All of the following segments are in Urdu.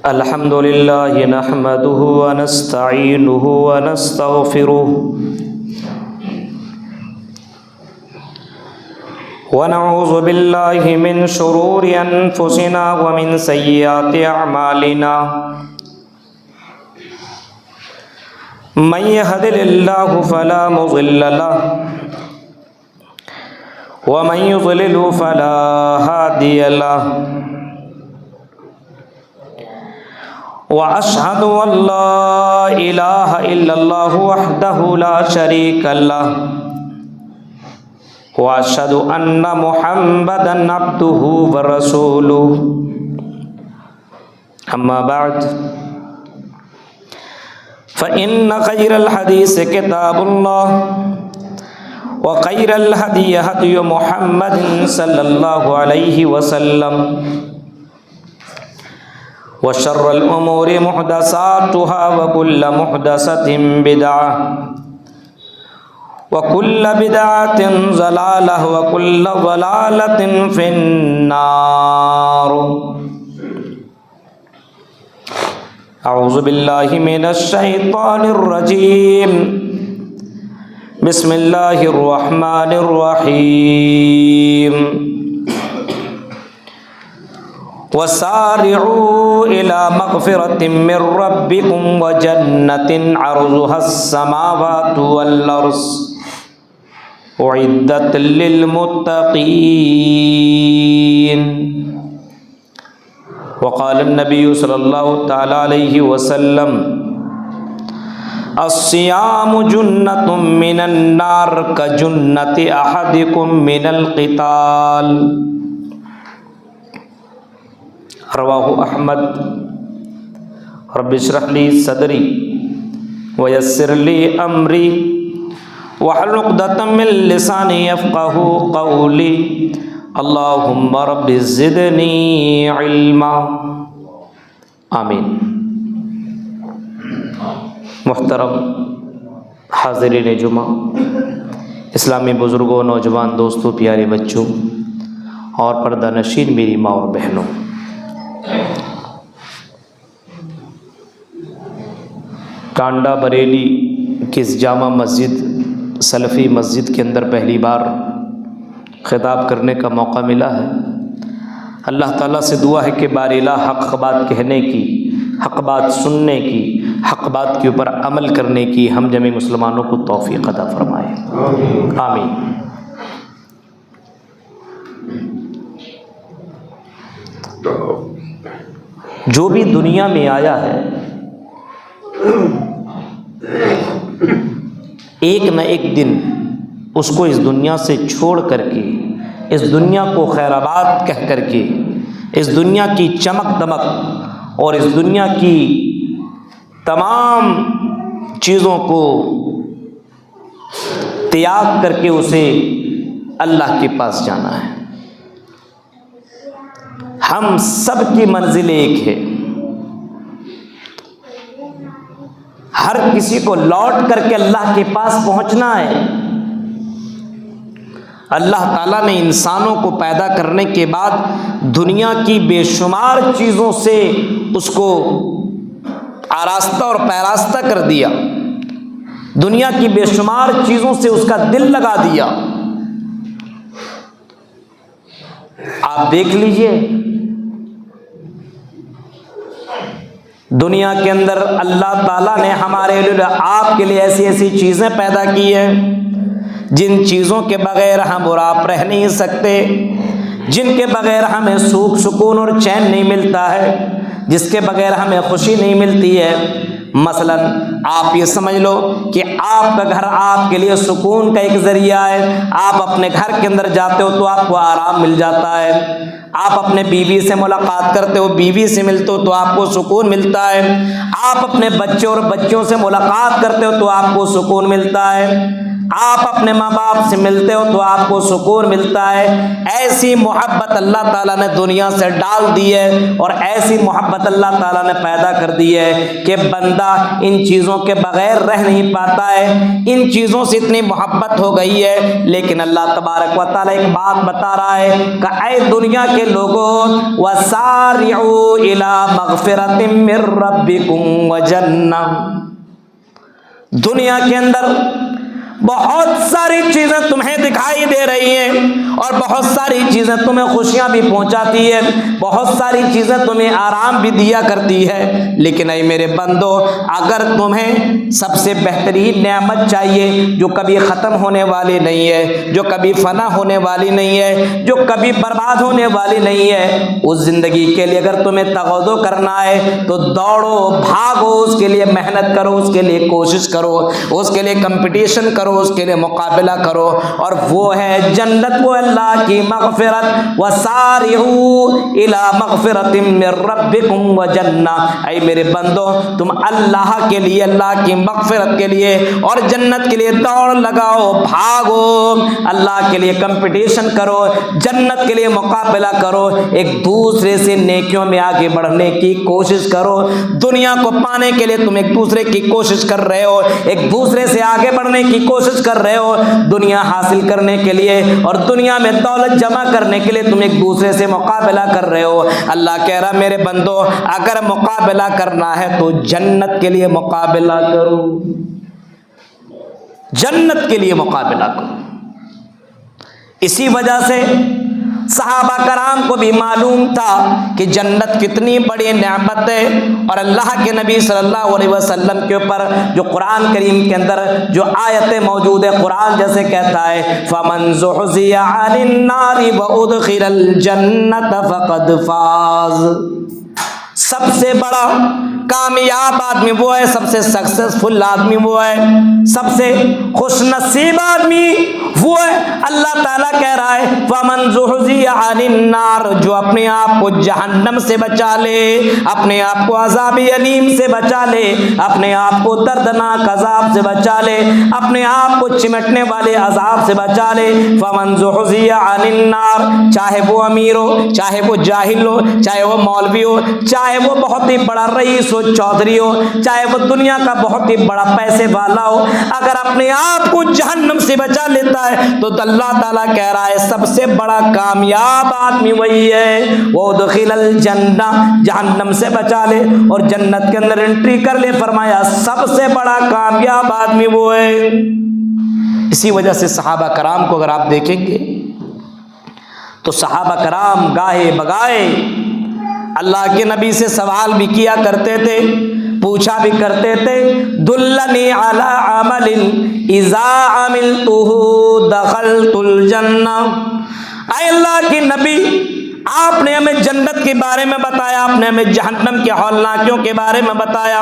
الحمد لله نحمده ونستعينه ونستغفره ونعوذ بالله من شرور أنفسنا ومن سيئات أعمالنا من يهد الله فلا مضل له ومن يضلل فلا هادي له وأشهد أن لا إله إلا الله وحده لا شريك له وأشهد أن محمدا عبده ورسوله أما بعد فإن خير الحديث كتاب الله وخير الهدي هدي محمد صلى الله عليه وسلم وشر الأمور محدثاتها وكل محدثة بدعة وكل بدعة ضلالة وكل ضلالة في النار أعوذ بالله من الشيطان الرجيم بسم الله الرحمن الرحيم وسارعوا إلى مغفرة من ربكم وجنة عرضها السماوات والأرض أعدت للمتقين وقال النبي صلى الله تعالى عليه وسلم الصيام جنة من النار كجنة أحدكم من القتال رواہ احمد رب اشرح لی صدری ویسر لی امری واحلل عقدۃ من لسانی یفقہوا قولی اللہم رب زدنی علما آمین۔ محترم حاضرین جمعہ، اسلامی بزرگوں، نوجوان دوستوں، پیارے بچوں اور پردہ نشین میری ماں اور بہنوں، ٹانڈا بریلی کی اس جامع مسجد سلفی مسجد کے اندر پہلی بار خطاب کرنے کا موقع ملا ہے۔ اللہ تعالیٰ سے دعا ہے کہ بارلا حق بات کہنے کی، حق بات سننے کی، حق بات کے اوپر عمل کرنے کی ہم جميع مسلمانوں کو توفیق عطا فرمائے، آمین۔ جو بھی دنیا میں آیا ہے ایک نہ ایک دن اس کو اس دنیا سے چھوڑ کر کے، اس دنیا کو خیر آباد کہہ کر کے، اس دنیا کی چمک دمک اور اس دنیا کی تمام چیزوں کو تیاگ کر کے اسے اللہ کے پاس جانا ہے۔ ہم سب کی منزل ایک ہے، ہر کسی کو لوٹ کر کے اللہ کے پاس پہنچنا ہے۔ اللہ تعالیٰ نے انسانوں کو پیدا کرنے کے بعد دنیا کی بے شمار چیزوں سے اس کو آراستہ اور پیراستہ کر دیا، دنیا کی بے شمار چیزوں سے اس کا دل لگا دیا۔ آپ دیکھ لیجئے دنیا کے اندر اللہ تعالیٰ نے ہمارے لیے، آپ کے لیے ایسی ایسی چیزیں پیدا کی ہیں جن چیزوں کے بغیر ہم اور آپ رہ نہیں سکتے، جن کے بغیر ہمیں سکھ سکون اور چین نہیں ملتا ہے، جس کے بغیر ہمیں خوشی نہیں ملتی ہے۔ مثلا آپ یہ سمجھ لو کہ آپ کا گھر آپ کے لیے سکون کا ایک ذریعہ ہے، آپ اپنے گھر کے اندر جاتے ہو تو آپ کو آرام مل جاتا ہے، آپ اپنے بیوی سے ملاقات کرتے ہو، بیوی سے ملتے ہو تو آپ کو سکون ملتا ہے، آپ اپنے بچے اور بچوں سے ملاقات کرتے ہو تو آپ کو سکون ملتا ہے۔ آپ اپنے ماں باپ سے ملتے ہو تو آپ کو سکون ملتا ہے، ایسی محبت اللہ تعالیٰ نے دنیا سے ڈال دی ہے، اور ایسی محبت اللہ تعالیٰ نے پیدا کر دی ہے کہ بندہ ان چیزوں کے بغیر رہ نہیں پاتا ہے، ان چیزوں سے اتنی محبت ہو گئی ہے۔ لیکن اللہ تبارک و تعالیٰ ایک بات بتا رہا ہے کہ اے دنیا کے لوگوں، وَسَارِعُوا إِلَىٰ مَغْفِرَةٍ مِّن رَّبِّكُمْ وَجَنَّةٍ، دنیا کے اندر بہت ساری چیزیں تمہیں دکھائی دے رہی ہیں، اور بہت ساری چیزیں تمہیں خوشیاں بھی پہنچاتی ہے، بہت ساری چیزیں تمہیں آرام بھی دیا کرتی ہے، لیکن اے میرے بندو، اگر تمہیں سب سے بہترین نعمت چاہیے جو کبھی ختم ہونے والی نہیں ہے، جو کبھی فنا ہونے والی نہیں ہے، جو کبھی برباد ہونے والی نہیں ہے، اس زندگی کے لیے اگر تمہیں تغوّض کرنا ہے تو دوڑو، بھاگو، اس کے لیے محنت کرو، اس کے لیے کوشش کرو، اس کے لیے کمپٹیشن کرو، اس کے لیے مقابلہ کرو، اور وہ ہے جنت، وہ اللہ کی مغفرت۔ وَسَارِعُوا إِلَىٰ مَغْفِرَةٍ مِّن رَّبِّكُمْ وَجَنَّةٍ، اے میرے بندو، تم اللہ کے لیے، اللہ کی مغفرت کے لیے اور جنت کے لیے دوڑ لگاؤ، بھاگو، اللہ کے لیے کمپٹیشن کرو، جنت کے لیے مقابلہ کرو، ایک دوسرے سے نیکیوں میں آگے بڑھنے کی کوشش کرو۔ دنیا کو پانے کے لیے تم ایک دوسرے کی کوشش کر رہے ہو، ایک دوسرے سے آگے بڑھنے کی کوشش کر رہے ہو، دنیا حاصل کرنے کے لیے اور دنیا میں دولت جمع کرنے کے لیے تم ایک دوسرے سے مقابلہ کر رہے ہو۔ اللہ کہہ رہا میرے بندو، اگر مقابلہ کرنا ہے تو جنت کے لیے مقابلہ کرو، جنت کے لیے مقابلہ کرو۔ اسی وجہ سے صحابہ کرام کو بھی معلوم تھا کہ جنت کتنی بڑی نعمت ہے، اور اللہ کے نبی صلی اللہ علیہ وسلم کے اوپر جو قرآن کریم کے اندر جو آیتیں موجود ہے، قرآن جیسے کہتا ہے فَمَن زُحْزِحَ عَنِ النَّارِ وَأُدْخِلَ الْجَنَّةَ فَقَدْ فَازَ، سب سے بڑا کامیاب آدمی وہ ہے، سب سے سکسیسفل آدمی وہ ہے، سب سے خوش نصیب آدمی وہ ہے۔ اللہ تعالیٰ کہہ رہا ہے فَمَن زُحْزِحَ عَنِ النَّارِ، جو اپنے آپ کو جہنم سے بچا لے، اپنے آپ کو عذاب علیم سے بچا لے، اپنے آپ کو دردناک عذاب سے بچا لے، اپنے آپ کو چمٹنے والے عذاب سے بچا لے۔ فَمَن زُحْزِحَ عَنِ النَّارِ، چاہے وہ امیر ہو، چاہے وہ جاہل ہو، چاہے وہ مولوی ہو، چاہے وہ بہت ہی بڑا رئیس ہو، چودھری ہو، چاہے وہ دنیا کا بہت ہی بڑا پیسے والا ہو، اگر اپنے آپ کو جہنم سے بچا لیتا ہے تو اللہ تعالیٰ کہہ رہا ہے سب سے بڑا کامیاب آدمی وہی ہے۔ وہ دخل الجنہ، جہنم سے بچا لے اور جنت کے اندر انٹری کر لے، فرمایا سب سے بڑا کامیاب آدمی وہ ہے۔ اسی وجہ سے صحابہ کرام کو اگر آپ دیکھیں گے تو صحابہ کرام گاہے بگائے اللہ کے نبی سے سوال بھی کیا کرتے تھے، پوچھا بھی کرتے تھے، دلنی علی عمل اذا عملتہ دخلت الجنہ، اے اللہ کے نبی آپ نے ہمیں جنت کے بارے میں بتایا، آپ نے ہمیں جہنم کے ہولناکیوں کے بارے میں بتایا،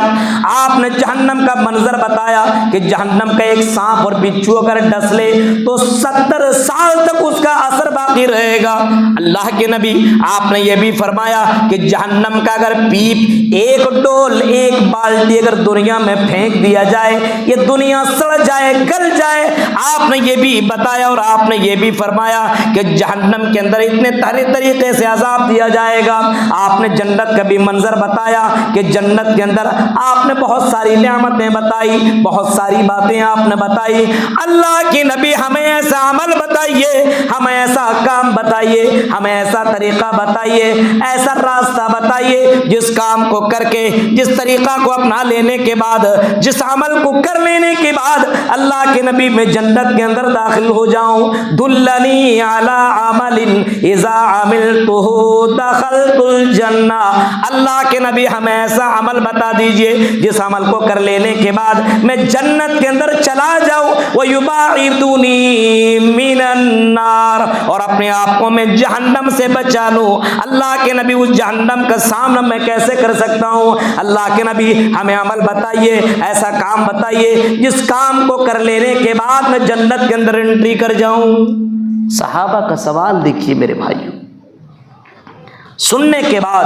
آپ نے جہنم کا منظر بتایا کہ جہنم کا ایک سانپ اور بچھو اگر ڈس لے تو 70 سال تک اس کا اثر باقی رہے گا۔ اللہ کے نبی آپ نے یہ بھی فرمایا کہ جہنم کا اگر پیپ، ایک ڈول، ایک بالٹی اگر دنیا میں پھینک دیا جائے، یہ دنیا سڑ جائے، گل جائے، آپ نے یہ بھی بتایا، اور آپ نے یہ بھی فرمایا کہ جہنم کے اندر اتنے طریقے سے عذاب دیا جائے گا۔ آپ نے جنت کا بھی منظر بتایا کہ جنت کے اندر آپ نے بہت ساری نعمتیں بتائی، بہت ساری باتیں آپ نے بتائی۔ اللہ کے نبی ہمیں ایسا عمل بتائیے، ہمیں ایسا کام بتائیے، ہمیں ایسا طریقہ بتائیے، ایسا راستہ بتائیے جس کام کو کر کے، جس طریقہ کو اپنا لینے کے بعد، جس عمل کو کر لینے کے بعد اللہ کے نبی میں جنت کے اندر داخل ہو جاؤں۔ دلنی علی عمل اذا عملتہ دخلت الجنہ، اللہ کے نبی ہمیں ایسا عمل بتا دیجئے جس عمل کو کر لینے کے بعد میں جنت کے اندر چلا جاؤں، وَيُبَاعِدُنِي مِنَ النَّارِ، اور اپنے آپ کو میں جہنم سے بچا لوں۔ اللہ کے نبی اس جہنم کا سامنا میں کیسے کر سکتا ہوں؟ اللہ کے نبی ہمیں عمل بتائیے، ایسا کام بتائیے جس کام کو کر لینے کے بعد میں جنت کے اندر انٹری کر جاؤں۔ صحابہ کا سوال دیکھیے میرے بھائیوں، سننے کے بعد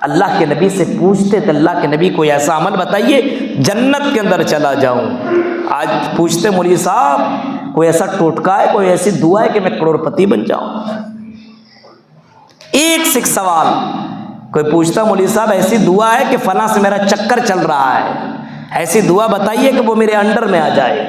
اللہ کے نبی سے پوچھتے تھے اللہ کے نبی کوئی ایسا عمل بتائیے جنت کے اندر چلا جاؤں. آج پوچھتے مولوی صاحب کوئی ایسا ٹوٹکا ہے, کوئی ایسی دعا ہے کہ میں کروڑپتی بن جاؤں. ایک سے ایک سوال کوئی پوچھتا مولوی صاحب ایسی دعا ہے کہ فلاں سے میرا چکر چل رہا ہے, ایسی دعا بتائیے کہ وہ میرے انڈر میں آ جائے.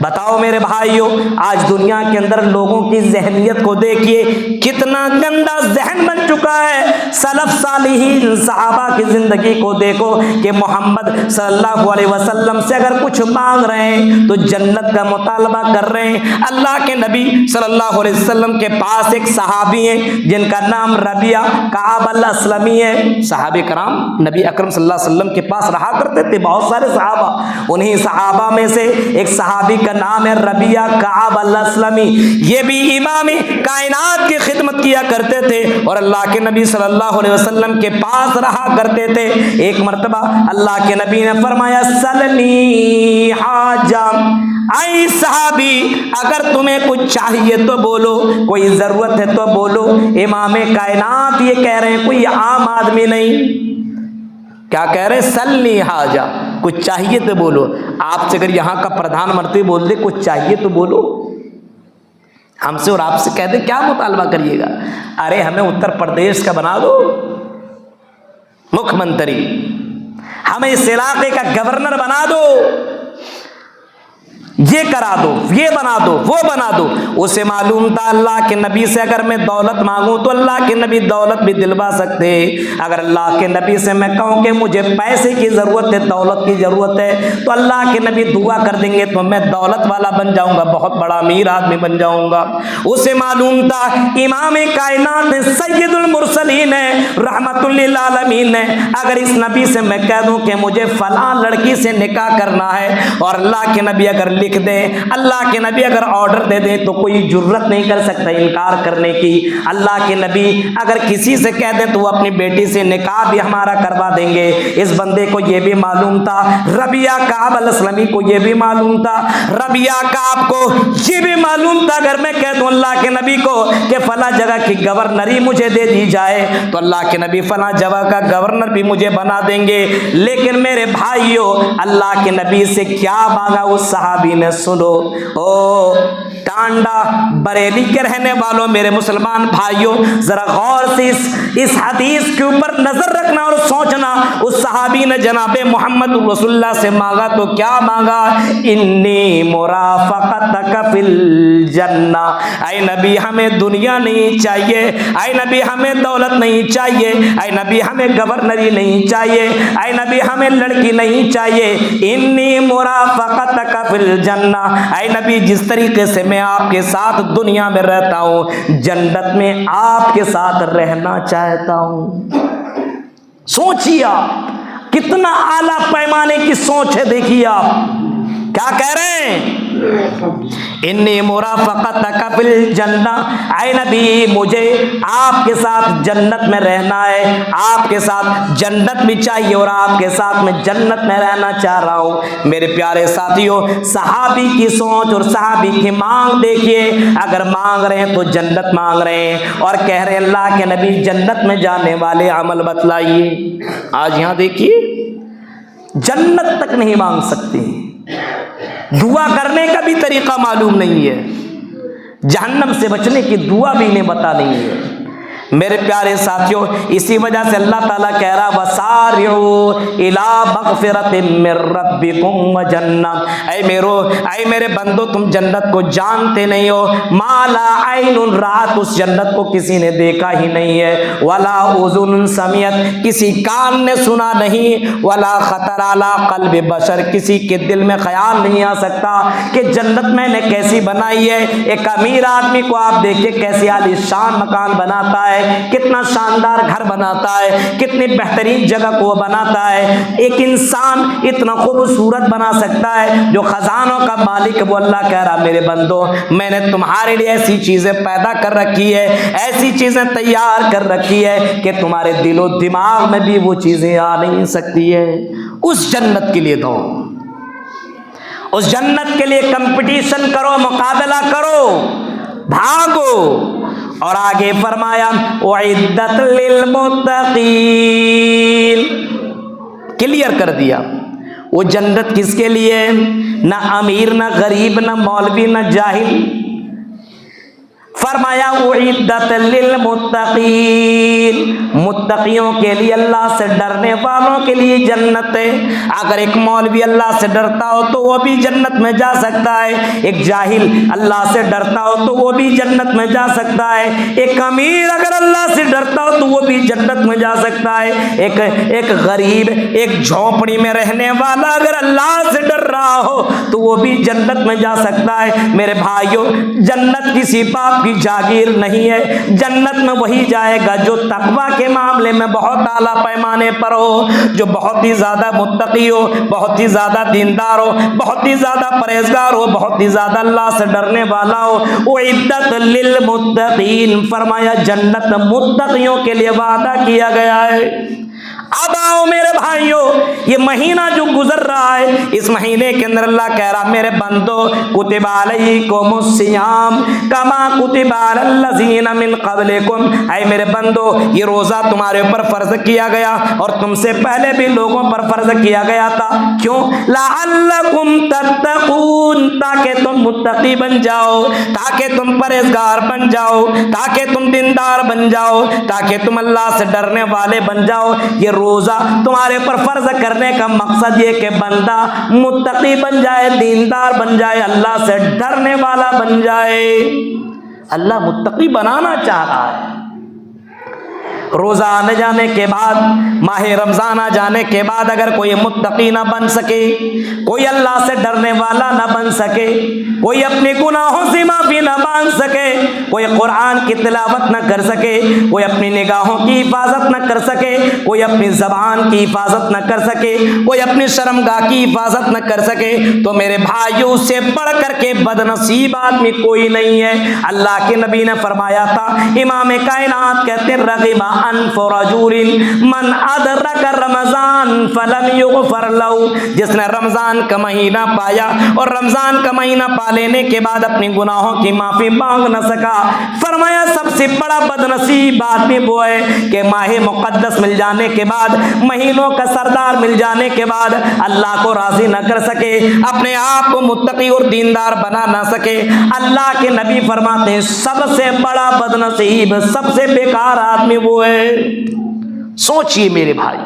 بتاؤ میرے بھائیوں, آج دنیا کے اندر لوگوں کی ذہنیت کو دیکھیے کتنا گندا ذہن بن چکا ہے. سلف صالحین صحابہ کی زندگی کو دیکھو کہ محمد صلی اللہ علیہ وسلم سے اگر کچھ مانگ رہے ہیں تو جنت کا مطالبہ کر رہے ہیں. اللہ کے نبی صلی اللہ علیہ وسلم کے پاس ایک صحابی ہیں جن کا نام ربیعہ کعب الاسلمی ہے. صحابہ کرام نبی اکرم صلی اللہ علیہ وسلم کے پاس رہا کرتے تھے, بہت سارے صحابہ. انہی صحابہ میں سے ایک صحابی کا نام ہے ربیعہ کعب الاسلمی. یہ بھی امام کائنات کی خدمت کیا کرتے تھے اور اللہ کے نبی صلی اللہ علیہ وسلم کے پاس رہا کرتے تھے. ایک مرتبہ اللہ کے نبی نے فرمایا سلنی حاجہ, اے صحابی اگر تمہیں کچھ چاہیے تو بولو, کوئی ضرورت ہے تو بولو. امام کائنات یہ کہہ رہے ہیں, کوئی عام آدمی نہیں. کیا کہہ رہے ہیں؟ سلنی حاجہ, کچھ چاہیے تو بولو. آپ سے اگر یہاں کا پردھان منتری بول دے کچھ چاہیے تو بولو, ہم سے اور آپ سے کہہ دے کیا مطالبہ کریے گا؟ ارے ہمیں اتر پردیش کا بنا دو مکھ منتری, ہمیں اس علاقے کا گورنر بنا دو, یہ کرا دو, یہ بنا دو, وہ بنا دو. اسے معلوم تھا اللہ کے نبی سے اگر میں دولت مانگوں تو اللہ کے نبی دولت بھی دلوا سکتے. اگر اللہ کے نبی سے میں کہوں کہ مجھے پیسے کی ضرورت ہے, دولت کی ضرورت ہے, تو اللہ کے نبی دعا کر دیں گے تو میں دولت والا بن جاؤں گا, بہت بڑا امیر آدمی بن جاؤں گا. اسے معلوم تھا امام کائنات سید المرسلین ہے, رحمت للعالمین ہے, اگر اس نبی سے میں کہہ دوں کہ مجھے فلاں لڑکی سے نکاح کرنا ہے اور اللہ کے نبی اگر لکھ دیں, اللہ کے نبی اگر آرڈر دے دیں تو کوئی جرت نہیں کر سکتا انکار کرنے کی. اللہ کے نبی اگر کسی سے کہہ دیں تو وہ اپنی بیٹی سے نکاح بھی ہمارا کروا دیں گے. اس بندے کو یہ بھی معلوم تھا, ربیعہ کعب الاسلمی کو یہ بھی معلوم تھا, ربیعہ کعب کو یہ بھی معلوم تھا اگر میں کہہ دوں اللہ کے نبی کو کہ فلاں جگہ کی گورنری مجھے دے دی جائے تو اللہ کے نبی فلاں جگہ کا گورنر بھی مجھے بنا دیں گے. لیکن میرے بھائیوں اللہ کے نبی سے کیا مانگا اس صحابی نے, سنو. او ٹانڈا بریلی کے رہنے والوں میرے مسلمان بھائیوں, ذرا غور سے اس حدیث کے اوپر نظر رکھنا اور سوچنا. اس صحابی نے جناب محمد رسول اللہ سے مانگا تو کیا مانگا؟ انی مرافقتک فی الجنہ. اے نبی ہمیں دنیا نہیں چاہیے, اے نبی ہمیں دولت نہیں چاہیے, اے نبی ہمیں گورنری نہیں چاہیے, اے نبی ہمیں لڑکی نہیں چاہیے. انی مرافقتک فی الجنہ, اے نبی جس طریقے سے میں آپ کے ساتھ دنیا میں رہتا ہوں جنت میں آپ کے ساتھ رہنا چاہتا ہوں. سوچیے آپ کتنا اعلیٰ پیمانے کی سوچ ہے. دیکھیے آپ کیا کہہ رہے ہیں, انی مرافقتک فی الجنہ, اے نبی مجھے آپ کے ساتھ جنت میں رہنا ہے, آپ کے ساتھ جنت بھی چاہیے اور آپ کے ساتھ میں جنت میں رہنا چاہ رہا ہوں. میرے پیارے ساتھیوں صحابی کی سوچ اور صحابی کی مانگ دیکھیے, اگر مانگ رہے ہیں تو جنت مانگ رہے ہیں اور کہہ رہے ہیں اللہ کے نبی جنت میں جانے والے عمل بتلائیے. آج یہاں دیکھیے جنت تک نہیں مانگ سکتے, دعا کرنے کا بھی طریقہ معلوم نہیں ہے, جہنم سے بچنے کی دعا بھی انہیں پتہ نہیں ہے. میرے پیارے ساتھیوں اسی وجہ سے اللہ تعالیٰ کہہ رہا وسارعوا الی مغفرۃ من ربکم وجنہ. اے میرے بندو تم جنت کو جانتے نہیں ہو, ما لا عین رات, اس جنت کو کسی نے دیکھا ہی نہیں ہے, ولا اذن سمعت, کسی کان نے سنا نہیں, ولا خطر علی قلب بشر, کسی کے دل میں خیال نہیں آ سکتا کہ جنت میں نے کیسی بنائی ہے. ایک امیر آدمی کو آپ دیکھیں کیسی عالی شان مکان بناتا ہے, کتنا شاندار گھر بناتا ہے, کتنی بہترین جگہ کو بناتا ہے. ایک انسان اتنا خوبصورت بنا سکتا ہے, جو خزانوں کا مالک وہ اللہ کہہ رہا میرے بندو میں نے تمہارے لیے ایسی چیزیں پیدا کر رکھی ہے, ایسی چیزیں تیار کر رکھی ہے کہ تمہارے دل و دماغ میں بھی وہ چیزیں آ نہیں سکتی ہے. اس جنت کے لیے دو, اس جنت کے لیے کمپٹیشن کرو, مقابلہ کرو, بھاگو. اور آگے فرمایا اعدت للمتقین, کلیئر کر دیا وہ جنت کس کے لیے، نہ امیر نہ غریب نہ مولوی نہ جاہل، فرمایا اعدت للمتقین، متقیوں کے لیے، اللہ سے ڈرنے والوں کے لیے جنت ہے۔ اگر ایک مولوی اللہ سے ڈرتا ہو تو وہ بھی جنت میں جا سکتا ہے، ایک جاہل اللہ سے ڈرتا ہو تو وہ بھی جنت میں جا سکتا ہے، ایک امیر اگر اللہ سے ڈرتا ہو تو وہ بھی جنت میں جا سکتا ہے، ایک غریب ایک جھونپڑی میں رہنے والا اگر اللہ سے ڈر رہا ہو تو وہ بھی جنت میں جا سکتا ہے۔ میرے بھائیوں، جنت کسی باپ کی جاگیر نہیں ہے، جنت میں وہی جائے گا جو تقویٰ کے معاملے میں بہت اعلیٰ پیمانے پر ہو، جو بہت ہی زیادہ متقی ہو، بہت ہی زیادہ دیندار ہو، بہت ہی زیادہ پرہیزگار ہو، بہت ہی زیادہ اللہ سے ڈرنے والا ہو۔ اعدت للمتقین، فرمایا جنت متقیوں کے لیے وعدہ کیا گیا ہے۔ اب آؤ میرے بھائیوں، یہ مہینہ جو گزر رہا ہے، اس مہینے کے اندر اللہ کہہ رہا میرے بندو کتب علیکم الصیام کما کتب علی الذین من قبلکم، اے میرے بندو یہ روزہ تمہارے اوپر فرض کیا گیا اور تم سے پہلے بھی لوگوں پر فرض کیا گیا تھا، کیوں؟ لعلکم تتقون، تاکہ تم متقی بن جاؤ، تاکہ تم پرہیزگار بن جاؤ، تاکہ تم دیندار بن جاؤ، تاکہ تم اللہ سے ڈرنے والے بن جاؤ۔ یہ روزہ تمہارے پر فرض کرنے کا مقصد یہ کہ بندہ متقی بن جائے، دیندار بن جائے، اللہ سے ڈرنے والا بن جائے۔ اللہ متقی بنانا چاہ رہا ہے۔ روزہ آنے جانے کے بعد، ماہ رمضان آ جانے کے بعد اگر کوئی متقی نہ بن سکے، کوئی اللہ سے ڈرنے والا نہ بن سکے، کوئی اپنے گناہوں سے معافی نہ مانگ سکے، کوئی قرآن کی تلاوت نہ کر سکے، کوئی اپنی نگاہوں کی حفاظت نہ کر سکے، کوئی اپنی زبان کی حفاظت نہ کر سکے، کوئی اپنی شرمگاہ کی حفاظت نہ کر سکے، تو میرے بھائیوں سے بڑھ کر کے بد نصیب آدمی کوئی نہیں ہے۔ اللہ کے نبی نے فرمایا تھا، امام کائنات کہتے رغب انف رجل من ادرک رمضان فلم یغفر له، جس نے رمضان کا مہینہ پایا اور رمضان کا مہینہ پا لینے کے بعد اپنی گناہوں کی معافی مانگ نہ سکا، فرمایا سب سے بڑا بد نصیب آدمی وہ ہے کہ ماہ مقدس مل جانے کے بعد، مہینوں کا سردار مل جانے کے بعد اللہ کو راضی نہ کر سکے، اپنے آپ کو متقی اور دیندار بنا نہ سکے۔ اللہ کے نبی فرماتے ہیں سب سے بڑا بد نصیب، سب سے بیکار آدمی وہ ہے۔ سوچئے میرے بھائی،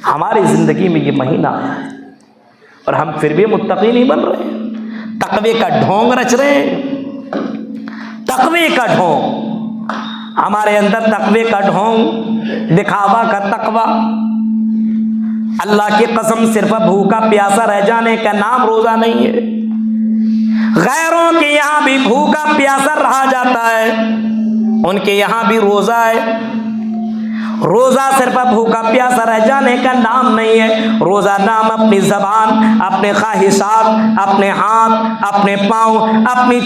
ہماری زندگی میں یہ مہینہ آیا ہے اور ہم پھر بھی متقی نہیں بن رہے، تقوی کا ڈھونگ رچ رہے ہیں، تقوی کا ڈھونگ ہمارے اندر، تقوی کا ڈھونگ، دکھاوا کا تقوی۔ اللہ کی قسم صرف بھوکا پیاسا رہ جانے کا نام روزہ نہیں ہے، غیروں کے یہاں بھی بھوکا پیاسا رہا جاتا ہے، ان کے یہاں بھی روزہ ہے۔ روزہ صرف بھوکا پیاسا رہ جانے کا نام نہیں ہے، روزہ نام اپنی زبان، اپنے خواہشات، اپنے ہاتھ، اپنے پاؤں، اپنی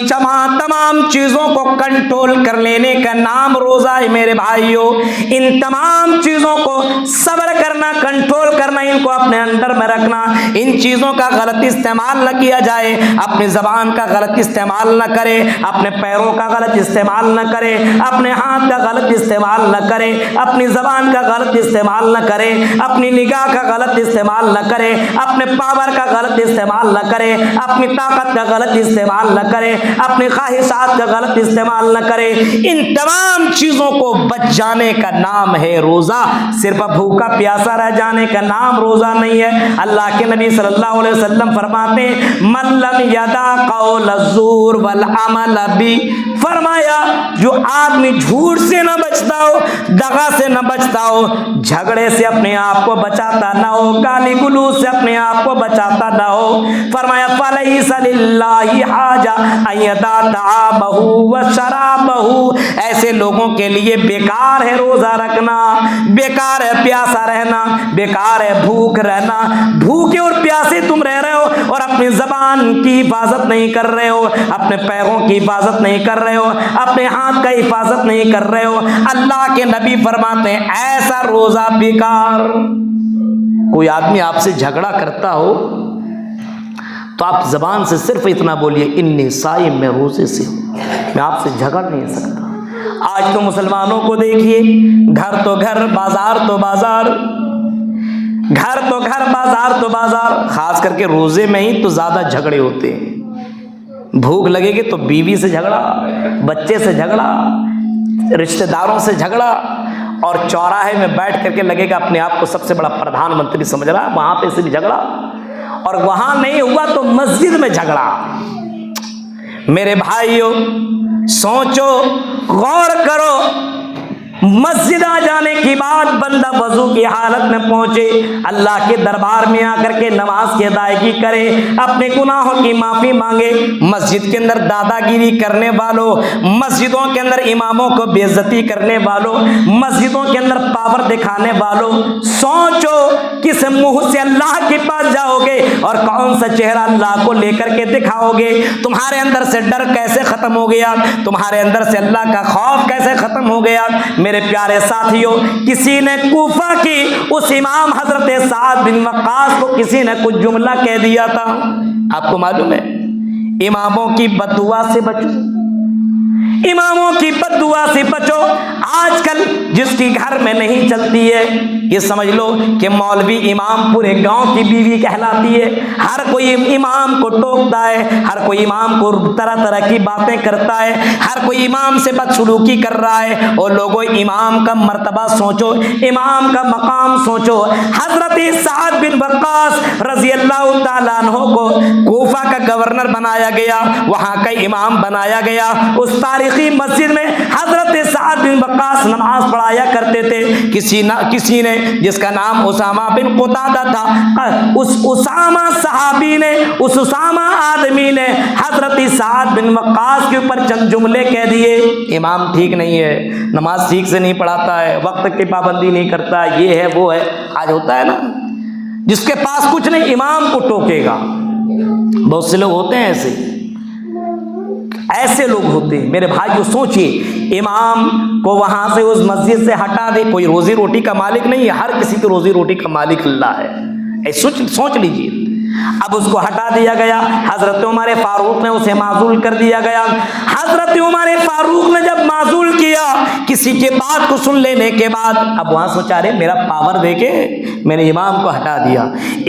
تمام چیزوں کو کنٹرول کر لینے کا نام روزہ ہے۔ میرے بھائیوں، ان تمام چیزوں کو صبر کرنا، کنٹرول کرنا، ان کو اپنے اندر میں رکھنا، ان چیزوں کا غلط استعمال نہ کیا جائے، اپنی زبان کا غلط استعمال نہ کرے، اپنے پیروں کا غلط استعمال نہ کرے، اپنے ہاتھ کا غلط استعمال نہ کرے، اپنی زبان کا غلط استعمال نہ کرے، اپنی نگاہ کا غلط استعمال نہ کرے، اپنے پاور کا غلط استعمال نہ کرے، اپنی طاقت کا غلط استعمال نہ کرے، اپنی خواہشات کا غلط استعمال نہ کرے۔ ان تمام چیزوں کو بچ جانے کا نام ہے روزہ، صرف بھوکا پیاسا رہ جانے کا نام روزہ نہیں ہے۔ اللہ کے نبی صلی اللہ علیہ وسلم فرماتے ہیں من لم یدع قول الزور والعمل به، فرمایا جو آدمی جھوٹ سے نہ بچتا ہو، دغا سے نہ بچتا ہو، جھگڑے سے اپنے آپ کو بچاتا نہ ہو، گالی گلوچ سے اپنے آپ کو بچاتا نہ ہو، فرمایا فلیس للہ حاجہ ان یدع طعامہ وشرابہ، ایسے لوگوں کے لیے بیکار ہے روزہ رکھنا، بیکار ہے پیاسا رہنا، بیکار ہے بھوک رہنا۔ بھوکے اور پیاسے تم رہ رہے ہو اور اپنی زبان کی حفاظت نہیں کر رہے ہو، اپنے پیروں کی حفاظت نہیں کر رہے ہو، اپنے ہاتھ کا حفاظت نہیں کر رہے ہو۔ اللہ کے نبی فرماتے ہیں ایسا روزہ بیکار۔ کوئی آدمی آپ سے جھگڑا کرتا ہو تو آپ زبان سے صرف اتنا بولیے انی صائم، میں روزے سے ہوں، میں آپ سے جھگڑ نہیں سکتا۔ آج تو مسلمانوں کو دیکھیے، گھر تو گھر، بازار تو بازار، گھر تو گھر، بازار تو بازار، خاص کر کے روزے میں ہی تو زیادہ جھگڑے ہوتے ہیں۔ بھوک لگے گی تو بیوی سے جھگڑا، بچے سے جھگڑا، رشتہ داروں سے جھگڑا، اور چوراہے میں بیٹھ کر کے لگے گا اپنے آپ کو سب سے بڑا پردھان منتری سمجھ رہا ہے، وہاں پہ سے بھی جھگڑا، اور وہاں نہیں ہوا تو مسجد میں جھگڑا۔ میرے بھائیوں سوچو، غور کرو، مسجد آ جانے کی بعد بندہ وضو کی حالت میں پہنچے، اللہ کے دربار میں آ کر کے نماز کی ادائیگی کرے، اپنے گناہوں کی معافی مانگے۔ مسجد کے اندر دادا گیری کرنے والوں، مسجدوں کے اندر اماموں کو بے عزتی کرنے والوں، مسجدوں کے اندر پاور دکھانے والوں، سوچو کس منہ سے اللہ کے پاس جاؤ گے اور کون سا چہرہ اللہ کو لے کر کے دکھاؤ گے؟ تمہارے اندر سے ڈر کیسے ختم ہو گیا؟ تمہارے اندر سے اللہ کا خوف کیسے ختم ہو گیا؟ میرے پیارے ساتھیوں، کسی نے کوفہ کی اس امام حضرت سعد بن وقاص کو کسی نے کچھ جملہ کہہ دیا تھا، آپ کو معلوم ہے؟ اماموں کی بد دعا سے بچو، اماموں کی بد دعا سے بچو۔ آج کل جس کی گھر میں نہیں چلتی ہے، یہ سمجھ لو کہ مولوی امام پورے گاؤں کی بیوی کہلاتی ہے۔ ہر کوئی امام کو ٹوکتا ہے، ہر کوئی امام کو طرح طرح کی باتیں کرتا ہے، ہر کوئی امام سے بدسلوکی کر رہا ہے۔ اور لوگوں، امام کا مرتبہ سوچو، امام کا مقام سوچو۔ حضرت سعد بن وقاص رضی اللہ تعالیٰ عنہ کو کوفہ کا گورنر بنایا گیا، وہاں کا امام بنایا گیا۔ اس تاریخی مسجد میں حضرت سعد بن وقاص نماز پڑھایا کرتے تھے۔ کسی نے جس کا نام اسامہ بن قتادہ تھا، اس اسامہ صحابی نے، اس اسامہ آدمی نے حضرت سعد بن وقاص کے اوپر چند جملے کہہ دیے، امام ٹھیک نہیں ہے، نماز ٹھیک سے نہیں پڑھاتا ہے، وقت کی پابندی نہیں کرتا، یہ ہے وہ ہے۔ آج ہوتا ہے نا، جس کے پاس کچھ نہیں امام کو ٹوکے گا۔ بہت سے لوگ ہوتے ہیں ایسے لوگ ہوتے ہیں۔ میرے بھائیو سوچئے، امام کو وہاں سے اس مسجد سے ہٹا دے، کوئی روزی روٹی کا مالک نہیں ہے، ہر کسی کی روزی روٹی کا مالک اللہ ہے۔ سوچ لیجئے، اب اس کو ہٹا دیا گیا، حضرت عمر فاروق نے اسے معزول کر دیا گیا۔ حضرت عمر فاروق نے جب معزول کیا، کسی کے بات کو سن لینے کے بعد، اب وہاں سوچا رہے میرا پاور دیکھے، میں نے امام کو ہٹا دیا۔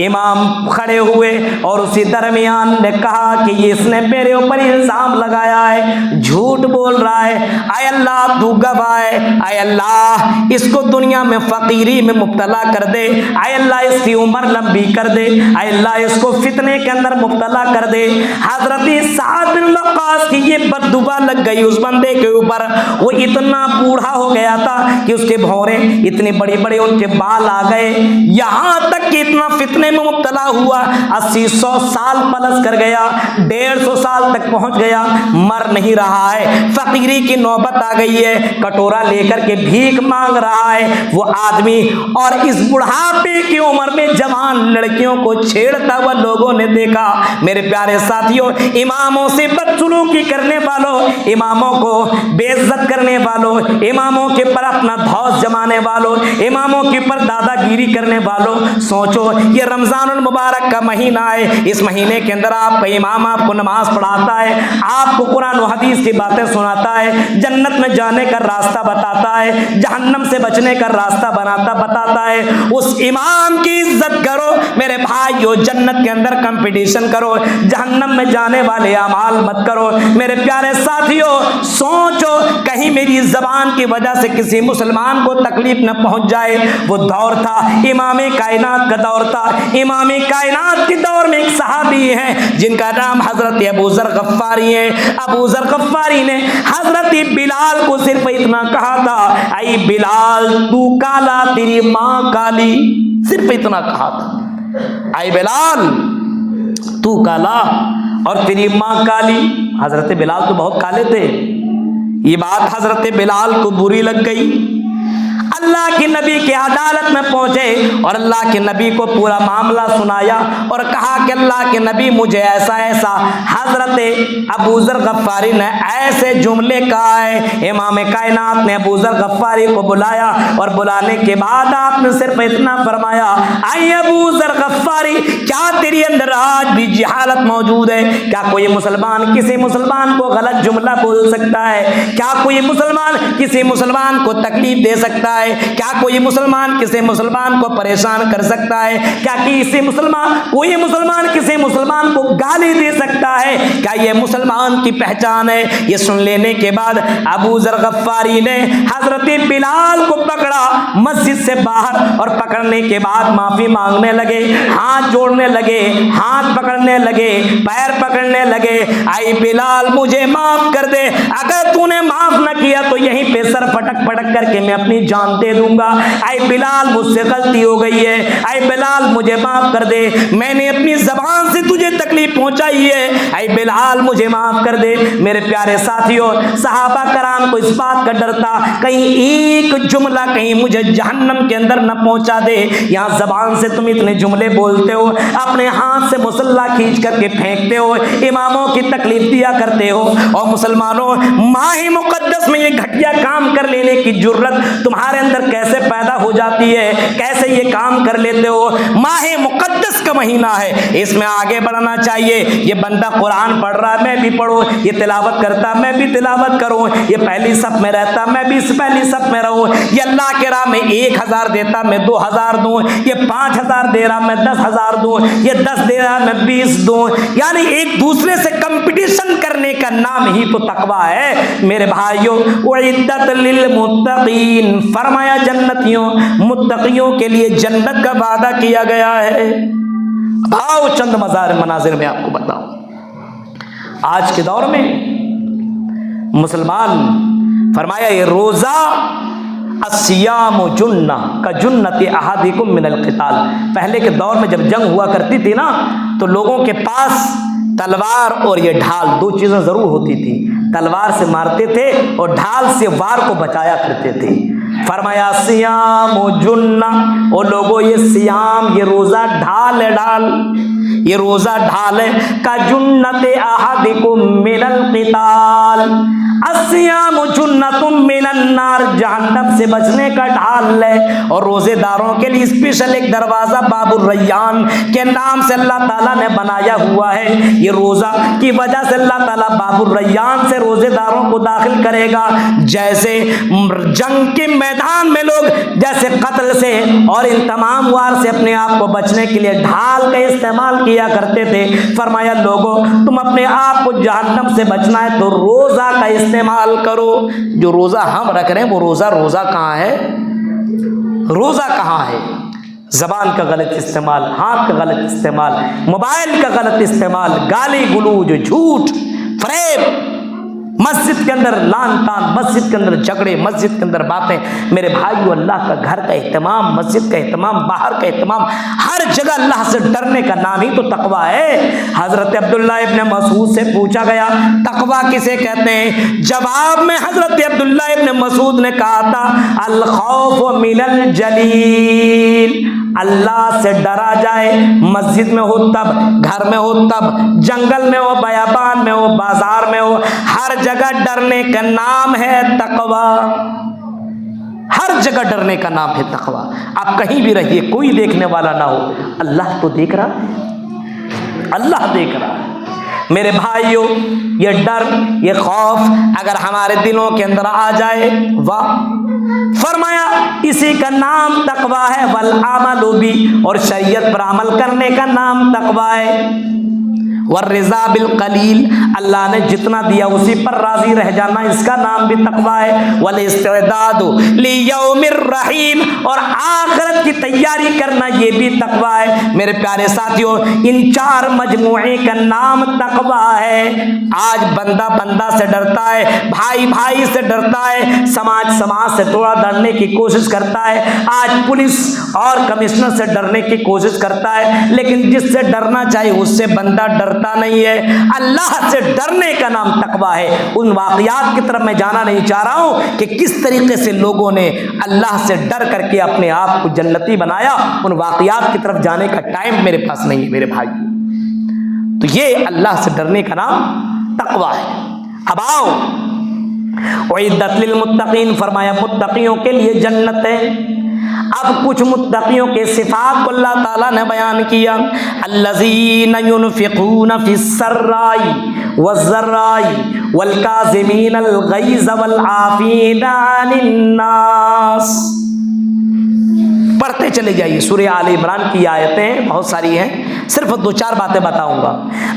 امام کھڑے ہوئے اور اسی درمیان نے کہا کہ یہ اس نے میرے اوپر الزام لگایا ہے، جھوٹ بول رہا ہے، اے اللہ تو گواہ ہے، اے اللہ اس کو دنیا میں فقیری میں مبتلا کر دے، اے اللہ اس کی عمر لمبی کر دے، اے اللہ اس کو فتنے کے اندر مبتلا کر دے۔ حضرت سعد بن وقاص کی یہ بد دعا لگ گئی اس بندے کے اوپر، وہ اتنا بوڑھا ہو گیا تھا کہ اس کے بھورے اتنے بڑے بڑے ان کے بال آ گئے، یہاں تک کہ اتنا فتنے میں مبتلا ہوا، 80-100 سال پلس کر گیا، 150 سال تک پہنچ گیا، مر نہیں رہا ہے، فقیری کی نوبت آ گئی ہے، کٹورا لے کر کے بھیک مانگ رہا ہے وہ آدمی۔ اور اس بڑھاپے کی عمر میں جوان لڑکیوں کو چھیڑتا ہوا لوگوں نے دیکھا۔ میرے پیارے ساتھیوں، اماموں سے بدسلوکی کرنے والوں، اماموں کو بے عزت کرنے والوں، اماموں کے پر اپنا دھوس جمانے والوں، اماموں کے پر دادا گیری کرنے والوں، سوچو یہ رمضان المبارک کا مہینہ ہے، اس مہینے کے اندر آپ کا امام آپ کو نماز پڑھاتا ہے، آپ کو قرآن و حدیث کی باتیں سناتا ہے، جنت میں جانے کا راستہ بتاتا ہے، جہنم سے بچنے کا راستہ بتاتا ہے۔ اس امام کی عزت کرو میرے بھائیو، جنت کے اندر کمپٹیشن کرو، جہنم میں جانے والے اعمال مت کرو۔ میرے پیارے ساتھیوں سوچو، کہیں میری زبان کی وجہ سے کسی مسلمان کو تکلیف نہ پہنچ جائے۔ وہ دور تھا امام کائنات کا دور تھا، امام کائنات کے دور میں ایک صحابی ہیں جن کا نام حضرت ابو ذر غفاری ہے۔ ابو ذر غفاری نے حضرت بلال کو صرف اتنا کہا تھا، اے بلال تو کالا تیری ماں کالی، صرف اتنا کہا تھا، اے بلال تو کالا اور تیری ماں کالی۔ حضرت بلال تو بہت کالے تھے، یہ بات حضرت بلال کو بری لگ گئی۔ اللہ کے نبی کی عدالت میں پہنچے اور اللہ کے نبی کو پورا معاملہ سنایا اور کہا کہ اللہ کے نبی مجھے ایسا حضرت ابو ذر غفاری نے ایسے جملے کہا ہے۔ امام کائنات نے ابو ذر غفاری کو بلایا اور بلانے کے بعد آپ نے صرف اتنا فرمایا، اے ابو ذر غفاری کیا تیرے اندر آج بھی جہالت موجود ہے؟ کیا کوئی مسلمان کسی مسلمان کو غلط جملہ بول سکتا ہے؟ کیا کوئی مسلمان کسی مسلمان کو تکلیف دے سکتا ہے؟ ہے؟ کیا کوئی مسلمان کسی مسلمان کو پریشان کر سکتا ہے؟ کیا کوئی مسلمان کسی مسلمان کو گالی دے سکتا ہے؟ کیا یہ مسلمان کی پہچان ہے؟ یہ سن لینے کے بعد ابو ذر غفاری نے حضرت بلال کو پکڑا مسجد سے باہر، اور پکڑنے کے بعد معافی مانگنے لگے، ہاتھ جوڑنے لگے، ہاتھ پکڑنے لگے، پیر پکڑنے لگے، اے بلال مجھے معاف کر دے، اگر تو نے معاف نہ کیا تو یہیں پہ سر پٹک پٹک کر کے میں اپنی جان دے دوں گا، اے بلال مجھ سے غلطی ہو گئی ہے، اے بلال مجھے معاف کر دے، میں نے اپنی زبان سے تجھے تکلیف پہنچائی ہے، اے بلال مجھے معاف کر دے۔ میرے پیارے ساتھیوں، صحابہ کرام کو اس بات کا ڈر تھا کہیں ایک جملہ کہیں مجھے جہنم کے اندر نہ پہنچا دے۔ یہاں زبان سے تم اتنے جملے بولتے ہو، اپنے ہاتھ سے مصلح کھینچ کر کے پھینکتے ہو، اماموں کی تکلیف دیا کرتے ہو، اور مسلمانوں ماہ مقدس میں یہ گھٹیا کام کر لینے کی جرت تمہارے اندر کیسے پیدا ہو جاتی ہے؟ کیسے یہ کام کر لیتے ہو؟ ماہ مقدس کا مہینہ ہے، اس میں آگے بڑھنا چاہیے۔ یہ بندہ قرآن پڑھ رہا ہے، میں بھی پڑھوں، یہ تلاوت کرتا میں بھی تلاوت کروں، یہ پہلی صف میں رہتا میں بھی اس پہلی صف میں رہوں، یہ اللہ کے راہ میں 1000 دیتا میں 2000 دوں، یہ 5000 دے رہا میں 10,000 دوں، یہ 10 دے رہا میں 20 دوں، یعنی ایک دوسرے سے کمپٹیشن کرنے کا نام ہی تو تقویٰ ہے۔ میرے بھائیوں، اعدت للمتقین، فرمایا جنتیوں، متقیوں کے لیے جنت کا وعدہ کیا گیا ہے۔ آؤ چند مناظر میں آپ کو بتاؤں۔ آج کے دور میں مسلمان، فرمایا یہ روزہ الصیام جنہ کا جنت احدکم من القتال، پہلے کے دور میں جب جنگ ہوا کرتی تھی نا تو لوگوں کے پاس تلوار اور یہ ڈھال، دو چیزیں ضرور ہوتی تھی، تلوار سے مارتے تھے اور ڈھال سے وار کو بچایا کرتے تھے۔ فرمایا سیام و جنہ، اور لوگوں یہ سیام، یہ روزہ ڈھال ہے، ڈھال، یہ روزہ ڈھال ہے، کا جنت احدکم من القتال، الصیام جنت من النار، جہنم سے بچنے کا ڈھال ہے۔ اور روزے داروں کے لیے اسپیشل ایک دروازہ باب الریان کے نام سے اللہ تعالیٰ نے بنایا ہوا ہے، یہ روزہ کی وجہ سے اللہ تعالیٰ باب الریان سے روزے داروں کو داخل کرے گا۔ جیسے جنگ کے میدان میں لوگ جیسے قتل سے اور ان تمام وار سے اپنے آپ کو بچنے کے لیے ڈھال کا استعمال کیا کرتے تھے، فرمایا لوگوں تم اپنے آپ کو جہنم سے بچنا ہے تو روزہ کا استعمال کرو۔ جو روزہ ہم رکھ رہے ہیں وہ روزہ کہاں ہے؟ روزہ کہاں ہے؟ زبان کا غلط استعمال، ہاتھ کا غلط استعمال، موبائل کا غلط استعمال، گالی گلوج، جھوٹ، فریب، مسجد کے اندر لان تان، مسجد کے اندر جھگڑے، مسجد کے اندر باتیں۔ میرے بھائیو، اللہ کا گھر کا اہتمام، مسجد کا اہتمام، باہر کا اہتمام، ہر جگہ اللہ سے ڈرنے کا نام ہی تو تقویٰ ہے۔ حضرت عبداللہ ابن مسعود سے پوچھا گیا تقویٰ کسے کہتے ہیں؟ جواب میں حضرت عبداللہ ابن مسعود نے کہا تھا الخوف من الجلیل، اللہ سے ڈرا جائے، مسجد میں ہو تب، گھر میں ہو تب، جنگل میں ہو، بیابان میں ہو، بازار میں ہو، ہر جگہ ڈرنے کا نام ہے تقویٰ، ہر جگہ ڈرنے کا نام ہے تقویٰ۔ آپ کہیں بھی رہیے، کوئی دیکھنے والا نہ ہو، اللہ تو دیکھ رہا ہے، اللہ دیکھ رہا ہے۔ میرے بھائیوں، یہ ڈر، یہ خوف اگر ہمارے دلوں کے اندر آ جائے، واہ، فرمایا اسی کا نام تقویٰ ہے۔ والعمل بھی، اور شریعت پر عمل کرنے کا نام تقویٰ ہے۔ والرضا بالقلیل، اللہ نے جتنا دیا اسی پر راضی رہ جانا، اس کا نام بھی تقویٰ ہے۔ والاستعداد لیوم الرحیم، اور آخرت کی تیاری کرنا یہ بھی تقویٰ ہے۔ میرے پیارے ساتھیوں، ان چار مجموعے کا نام تقویٰ ہے۔ آج بندہ بندہ سے ڈرتا ہے، بھائی بھائی سے ڈرتا ہے، سماج سے تھوڑا ڈرنے کی کوشش کرتا ہے، آج پولیس اور کمشنر سے ڈرنے کی کوشش کرتا ہے، لیکن جس سے ڈرنا چاہیے اس سے بندہ ڈرتا نہیں ہے۔ اللہ سے ڈرنے کا نام تقویٰ ہے۔ ان واقعات کی طرف میں جانا نہیں چاہ رہا ہوں کہ کس طریقے سے لوگوں نے اللہ سے ڈر کر کے اپنے آپ کو جنتی بنایا، ان واقعات کی طرف جانے کا ٹائم میرے پاس نہیں ہے میرے بھائی۔ تو یہ اللہ سے ڈرنے کا نام تقویٰ ہے۔ اب آؤ، اعدت للمتقین، فرمایا متقیوں کے لیے جنت ہے۔ اب کچھ متقیوں کے صفات کو اللہ تعالیٰ نے بیان کیا۔ الذین ينفقون فی السراء والضراء والکاظمین الغیظ والعافین عن الناس، پڑھتے چلے جائیے، سورہ آل عمران کی آیتیں بہت ساری ہیں، صرف 2-4 باتیں بتاؤں گا۔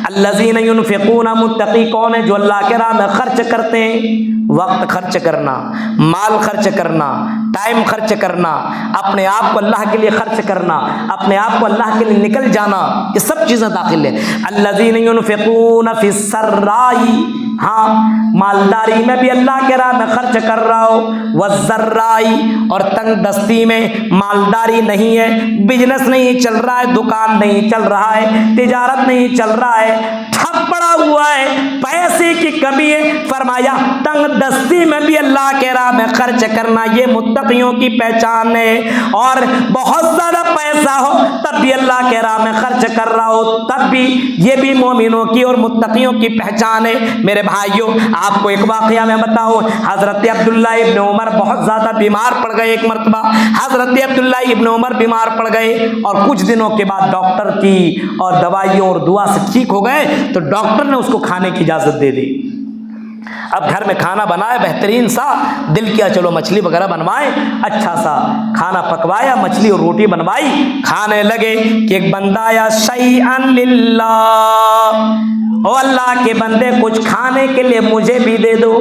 الذین ينفقون، متقی کون ہے؟ جو اللہ کے راہ میں خرچ کرتے ہیں، وقت خرچ کرنا، مال خرچ کرنا، ٹائم خرچ کرنا، اپنے آپ کو اللہ کے لیے خرچ کرنا، اپنے آپ کو اللہ کے لیے نکل جانا، یہ سب چیزیں داخل ہیں۔ الذین ينفقون فی السراء، ہاں مالداری میں بھی اللہ کے راہ میں خرچ کر رہا ہو، والضراء، اور تنگ دستی میں مالداری نہیں ہے، بزنس نہیں چل رہا ہے، دکان نہیں چل رہا ہے، تجارت نہیں چل رہا ہے، ٹھپ پڑا ہوا ہے، پیسے کی کمی ہے، فرمایا تنگ دستی میں بھی اللہ کے راہ میں خرچ کرنا یہ متقیوں کی پہچان ہے۔ اور بہت زیادہ پیسہ ہو تب بھی اللہ کے راہ میں خرچ کر رہا ہو تب بھی، یہ بھی مومنوں کی اور متقیوں کی پہچان ہے۔ میرے بھائیوں، آپ کو ایک واقعہ میں بتاؤں، حضرت عبداللہ ابن عمر بہت زیادہ بیمار پڑ گئے۔ ایک مرتبہ حضرت عبداللہ ابن عمر بیمار پڑ گئے اور کچھ دنوں کے بعد ڈاکٹر کی اور دوائیوں اور دعا سے ٹھیک ہو گئے، تو ڈاکٹر نے اس کو کھانے کی اجازت دے دی۔ اب گھر میں کھانا بنائے بہترین سا، دل کیا چلو مچھلی وغیرہ بنوائے، اچھا سا کھانا پکوایا، مچھلی اور روٹی بنوائی، کھانے لگے کہ ایک بندہ آیا، شیئن للہ، او اللہ کے بندے کچھ کھانے کے لیے مجھے بھی دے دو۔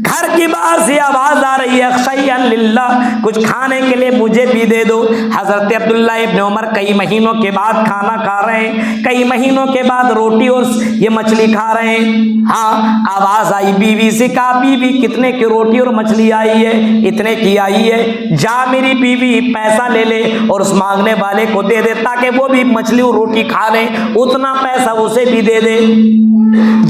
گھر کی باہر سے آواز آ رہی ہے، شیئن للہ، کچھ کھانے کے لیے مجھے بھی دے دو۔ حضرت عبداللہ ابن عمر کئی مہینوں کے بعد کھانا کھا رہے ہیں، کئی مہینوں کے بعد روٹی اور یہ مچھلی کھا رہے ہیں۔ ہاں آواز آئی، بیوی سے کہا، بیوی کتنے کی روٹی اور مچھلی آئی ہے؟ اتنے کی آئی ہے، جا میری بیوی پیسہ لے لے اور اس مانگنے والے کو دے دے تاکہ وہ بھی مچھلی اور روٹی کھا لے، اتنا پیسہ اسے بھی دے دے۔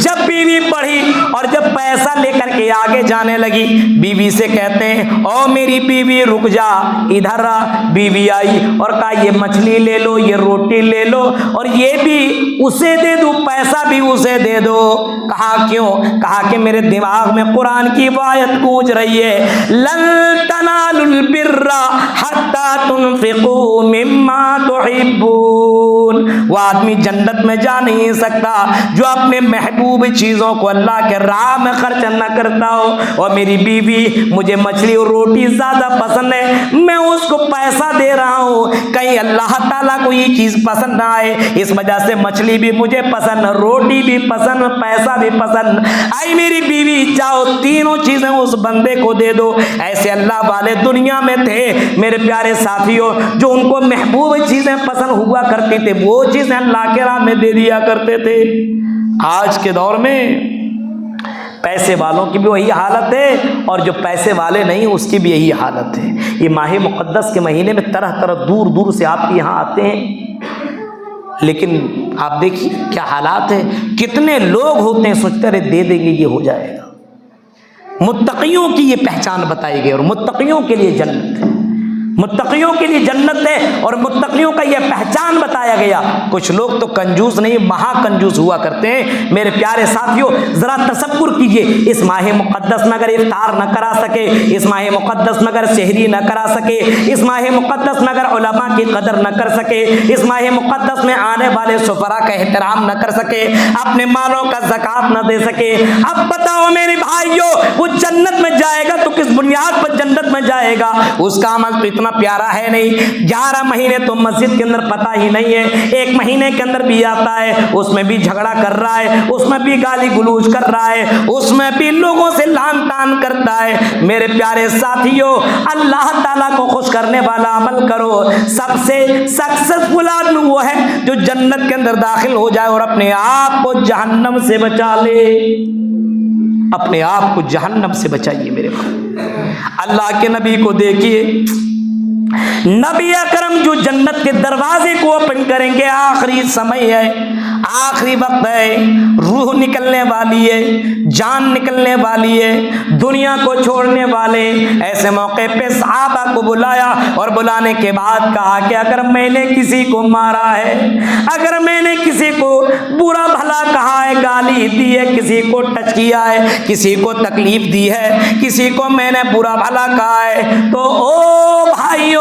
جب بیوی پڑھی اور جب پیسہ لے کر کے آگے جانے لگی، بیوی سے کہتے ہیں، او میری بیوی رک جا، ادھر آ۔ بیوی آئی اور کہا یہ مچھلی لے لو، یہ روٹی لے لو اور یہ بھی اسے دے دو، پیسہ بھی اسے دے دو۔ کہا کیوں؟ کہا کہ میرے دماغ میں قرآن کی آیت گونج رہی ہے، لن تنالوا البر حتی تنفقوا مما تحبون۔ وہ آدمی جنت میں جا نہیں سکتا جو اپنے محبوب چیزوں کو اللہ کے راہ میں خرچ نہ کرتا ہو۔ اور میری بیوی مجھے مچھلی اور روٹی زیادہ پسند ہے، میں اس کو پیسہ دے رہا ہوں، کہیں اللہ تعالیٰ کو یہ چیز پسند نہ آئے، اس وجہ سے مچھلی بھی مجھے پسند، روٹی بھی پسند، پیسہ بھی پسند۔ آئی میری بیوی جاؤ تینوں چیزیں اس بندے کو دے دو۔ ایسے اللہ والے دنیا میں تھے میرے پیارے ساتھیوں، جو ان کو محبوب چیزیں پسند ہوا کرتی تھے وہ چیزیں اللہ کے راہ میں دے دیا کرتے تھے۔ آج کے دور میں پیسے والوں کی بھی وہی حالت ہے اور جو پیسے والے نہیں اس کی بھی یہی حالت ہے۔ یہ ماہ مقدس کے مہینے میں طرح طرح دور دور سے آپ کے یہاں آتے ہیں، لیکن آپ دیکھیے کیا حالات ہیں، کتنے لوگ ہوتے ہیں سوچتے رہے دے دیں گے یہ ہو جائے گا۔ متقیوں کی یہ پہچان بتائی گئی اور متقیوں کے لیے جنت ہے، متقیوں کے لیے جنت ہے اور متقیوں کا یہ پہچان بتایا گیا۔ کچھ لوگ تو کنجوس نہیں، مہا کنجوس ہوا کرتے ہیں۔ میرے پیارے ساتھیوں ذرا تصور کیجئے، اس ماہ مقدس میں اگر افطار نہ کرا سکے، اس ماہ مقدس میں اگر سحری نہ کرا سکے، اس ماہ مقدس میں اگر علماء کی قدر نہ کر سکے، اس ماہ مقدس میں آنے والے سفراء کا احترام نہ کر سکے، اپنے مالوں کا زکوٰۃ نہ دے سکے، اب بتاؤ میرے بھائیوں وہ جنت میں جائے گا تو کس بنیاد پر جنت میں جائے گا؟ اس کا عمل تو اتنا پیارا ہے نہیں۔ 11 مہینے تو مسجد کے اندر پتہ ہی نہیں ہے، ایک مہینے کے اندر بھی آتا ہے، اس میں بھی جھگڑا کر رہا ہے، اس میں بھی گالی گلوچ کر رہا ہے، اس میں بھی لوگوں سے لان تان کرتا ہے۔ میرے پیارے ساتھیوں، اللہ تعالیٰ کو خوش کرنے والا عمل کرو۔ سب سے سکسیسفل آدمی وہ ہے جو جنت کے اندر داخل ہو جائے اور اپنے آپ کو جہنم سے بچا لے۔ اپنے آپ کو جہنم سے بچائیے میرے بھائی۔ اللہ کے نبی کو دیکھیے، نبی اکرم جو جنت کے دروازے کو اوپن کریں گے، آخری سمے ہے، آخری وقت ہے، روح نکلنے والی ہے، جان نکلنے والی ہے، دنیا کو چھوڑنے والے۔ ایسے موقع پہ صحابہ کو بلایا اور بلانے کے بعد کہا کہ اگر میں نے کسی کو مارا ہے، اگر میں نے کسی کو برا بھلا کہا ہے، گالی دی ہے، کسی کو ٹچ کیا ہے، کسی کو تکلیف دی ہے، کسی کو میں نے برا بھلا کہا ہے، تو او بھائیو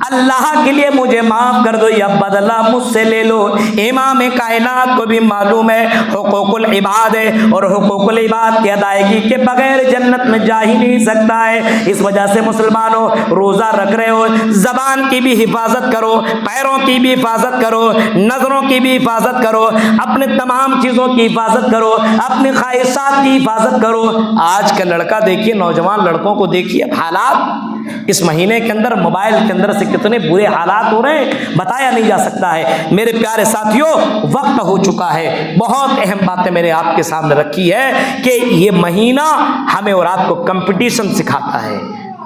اللہ کے لیے مجھے معاف کر دو یا بدلہ مجھ سے لے لو۔ امام کائنات کو بھی معلوم ہے حقوق العباد ہے، اور حقوق العباد کی ادائیگی کے بغیر جنت میں جا ہی نہیں سکتا ہے۔ اس وجہ سے مسلمانوں، روزہ رکھ رہے ہو، زبان کی بھی حفاظت کرو، پیروں کی بھی حفاظت کرو، نظروں کی بھی حفاظت کرو، اپنے تمام چیزوں کی حفاظت کرو، اپنی خواہشات کی حفاظت کرو۔ آج کا لڑکا دیکھیے، نوجوان لڑکوں کو دیکھیے، اب حالات اس مہینے کے اندر موبائل کے اندر سے کتنے برے حالات ہو رہے ہیں بتایا نہیں جا سکتا ہے۔ میرے پیارے ساتھیوں، وقت ہو چکا ہے، بہت اہم باتیں میں نے آپ کے سامنے رکھی ہے کہ یہ مہینہ ہمیں اور آپ کو کمپٹیشن سکھاتا ہے۔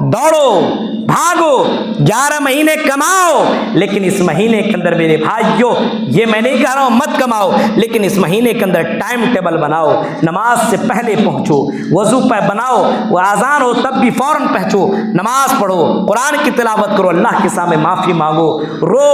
دوڑو، بھاگو، 11 مہینے کماؤ، لیکن اس مہینے کے اندر میرے بھائیوں، یہ میں نہیں کہہ رہا ہوں مت کماؤ، لیکن اس مہینے کے اندر ٹائم ٹیبل بناؤ، نماز سے پہلے پہنچو، وضو پہ بناؤ، وہ اذان ہو تب بھی فوراً پہنچو، نماز پڑھو، قرآن کی تلاوت کرو، اللہ کے سامنے معافی مانگو، رو،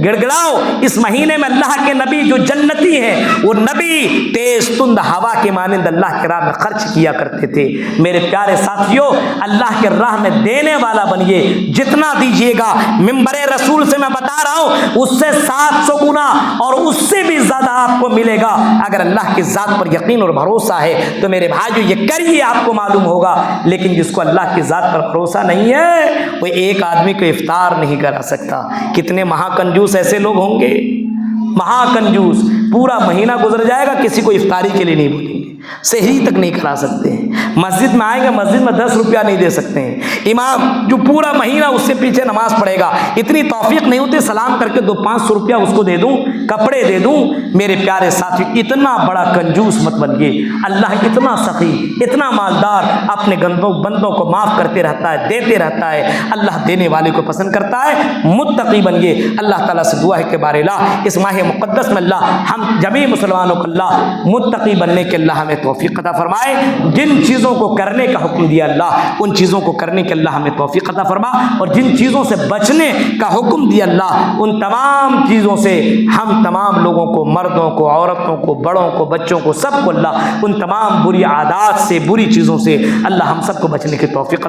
گڑ گڑاؤ۔ اس مہینے میں اللہ کے نبی جو جنتی ہیں، وہ نبی تیز تند ہوا کے مانند اللہ کے راہ میں خرچ کیا کرتے تھے۔ میرے پیارے ساتھیوں، اللہ کے راہ میں دینے والا بنیے، جتنا دیجیے گا، منبر رسول سے میں بتا رہا ہوں، اس سے 700 گنا اور اس سے بھی زیادہ آپ کو ملے گا۔ اگر اللہ کی ذات پر یقین اور بھروسہ ہے تو میرے بھائیو یہ کریے، آپ کو معلوم ہوگا۔ لیکن جس کو اللہ کی ذات پر بھروسہ نہیں ہے، وہ ایک آدمی کو افطار نہیں کرا سکتا۔ کتنے مہا کنجوس ایسے لوگ ہوں گے، مہا کنجوس، پورا مہینہ گزر جائے گا، کسی کو افطاری کے لیے نہیں بولیں گے، سحری تک نہیں کرا سکتے ہیں، مسجد میں آئیں گے، مسجد میں 10 روپیہ نہیں دے سکتے ہیں، امام جو پورا مہینہ اس سے پیچھے نماز پڑھے گا، اتنی توفیق نہیں ہوتی سلام کر کے 200-500 روپیہ اس کو دے دوں، کپڑے دے دوں۔ میرے پیارے ساتھی، اتنا بڑا کنجوس مت بنیے۔ اللہ اتنا سخی، اتنا مالدار، اپنے بندوں کو معاف کرتے رہتا ہے، دیتے رہتا ہے، اللہ دینے والے کو پسند کرتا ہے۔ متقی بنیے۔ اللہ تعالیٰ سے دعا ہے کہ بار الہ اس ماہ مقدس میں اللہ ہم جمیع مسلمانوں کو اللہ متقی بننے کے اللہ ہمیں توفیق عطا فرمائے۔ جن چیزوں کو کرنے کا حکم دیا اللہ، ان چیزوں کو کرنے کے اللہ ہمیں توفیق عطا فرما، اور جن چیزوں سے بچنے کا حکم دیا اللہ، ان تمام چیزوں سے ہم تمام لوگوں کو، مردوں کو، عورتوں کو، بڑوں کو، بچوں کو، سب کو اللہ ان تمام بری عادات سے، بری چیزوں سے اللہ ہم سب کو بچنے کی توفیق عطا